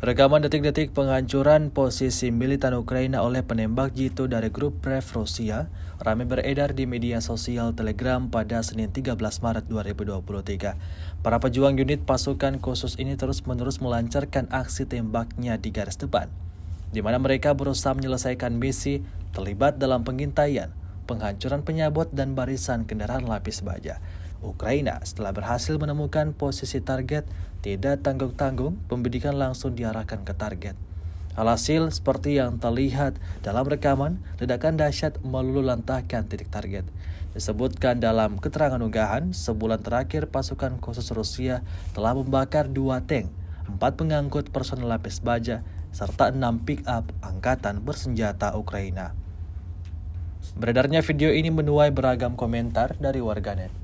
Rekaman detik-detik penghancuran posisi militan Ukraina oleh penembak jitu dari grup Brave Rusia ramai beredar di media sosial Telegram pada Senin 13 Maret 2023. Para pejuang unit pasukan khusus ini terus-menerus melancarkan aksi tembaknya di garis depan, di mana mereka berusaha menyelesaikan misi terlibat dalam pengintaian, penghancuran penyabot dan barisan kendaraan lapis baja. Ukraina setelah berhasil menemukan posisi target, tidak tanggung-tanggung, pembidikan langsung diarahkan ke target. Alhasil, seperti yang terlihat dalam rekaman, ledakan dahsyat meluluhlantahkan titik target. Disebutkan dalam keterangan unggahan, sebulan terakhir pasukan khusus Rusia telah membakar 2 tank, 4 pengangkut personel lapis baja, serta 6 pick-up angkatan bersenjata Ukraina. Beredarnya video ini menuai beragam komentar dari warganet.